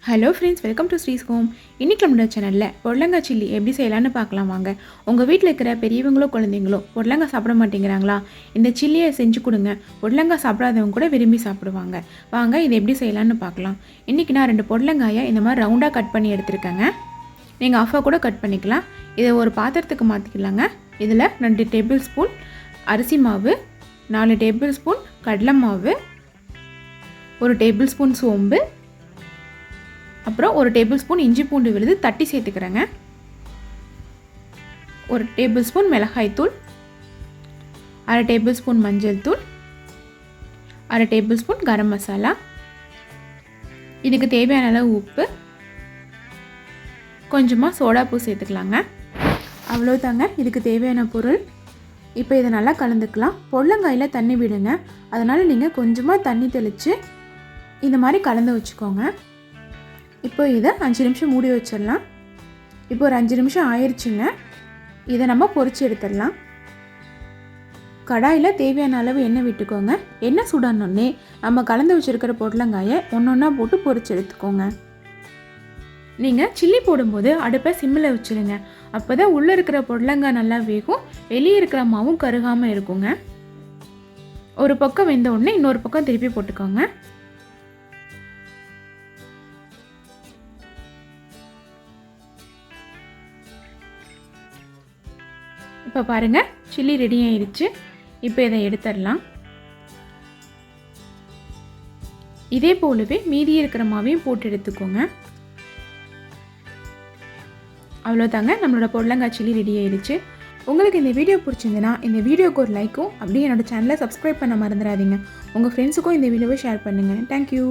Hello friends, welcome to ஸ்ரீஸ் home. இன்றைக்கி நம்மளோட சேனலில் புடலங்காய் சில்லி எப்படி செய்யலான்னு பார்க்கலாம் வாங்க. உங்கள் வீட்டில் இருக்கிற பெரியவங்களோ குழந்தைங்களோ புடலங்காய் சாப்பிட மாட்டேங்கிறாங்களா? இந்த சில்லியை செஞ்சு கொடுங்க. புடலங்காய் சாப்பிடாதவங்க கூட விரும்பி சாப்பிடுவாங்க. வாங்க இதை எப்படி செய்யலான்னு பார்க்கலாம். இன்றைக்கி நான் 2 புடலங்காயை இந்த மாதிரி ரவுண்டாக கட் பண்ணி எடுத்துருக்கேங்க. நீங்கள் ஆஃபாக கூட கட் பண்ணிக்கலாம். இதை ஒரு பாத்திரத்துக்கு மாற்றிக்கலாங்க. இதில் 2 டேபிள் ஸ்பூன் அரிசி மாவு, 4 டேபிள் ஸ்பூன் கடலை மாவு, 1 டேபிள் ஸ்பூன் சோம்பு, அப்புறம் 1 டேபிள் ஸ்பூன் இஞ்சி பூண்டு விழுது தட்டி சேர்த்துக்கிறேங்க. 1 டேபிள் ஸ்பூன் மிளகாய்த்தூள், 1/2 டேபிள் ஸ்பூன் மஞ்சள் தூள், 1/2 டேபிள் ஸ்பூன் கரம் மசாலா, இதுக்கு தேவையான அளவு உப்பு, கொஞ்சமாக சோடாப்பூ சேர்த்துக்கலாங்க. அவ்வளோதாங்க இதுக்கு தேவையான பொருள். இப்போ இதை நல்லா கலந்துக்கலாம். புடலங்காயில் தண்ணி விடுங்க, அதனால் நீங்கள் கொஞ்சமாக தண்ணி தெளித்து இந்த மாதிரி கலந்து வச்சுக்கோங்க. இப்போ இதை 5 நிமிஷம் மூடி வச்சிடலாம். இப்போ ஒரு 5 நிமிஷம் ஆயிடுச்சுங்க. இதை நம்ம பொரிச்சு எடுத்துடலாம். கடாயில் தேவையான அளவு எண்ணெய் விட்டுக்கோங்க. எண்ணெய் சூடானோடனே நம்ம கலந்து வச்சுருக்கிற புடலங்காயை ஒன்றா போட்டு பொரிச்சு எடுத்துக்கோங்க. நீங்கள் சில்லி போடும்போது அடுப்பை சிம்மில் வச்சுருங்க. அப்போ தான் உள்ளே இருக்கிற புடலங்காய் நல்லா வேகும், வெளியே இருக்கிற மாவும் கருகாமல் இருக்குங்க. ஒரு பக்கம் வெந்த உடனே இன்னொரு பக்கம் திருப்பி போட்டுக்கோங்க. இப்போ பாருங்கள், சில்லி ரெடி ஆயிடுச்சு. இப்போ இதை எடுத்துடலாம். இதே போலவே மீதி இருக்கிற மாவையும் போட்டு எடுத்துக்கோங்க. அவ்வளோதாங்க, நம்மளோட புடலங்காய் சில்லி ரெடி ஆயிடுச்சு. உங்களுக்கு இந்த வீடியோ பிடிச்சிருந்துன்னா இந்த வீடியோக்கு ஒரு லைக்கும் அப்படியே என்னோடய சேனலை சப்ஸ்கிரைப் பண்ண மறந்துடாதீங்க. உங்கள் ஃப்ரெண்ட்ஸுக்கும் இந்த வீடியோவை ஷேர் பண்ணுங்கள். தேங்க்யூ.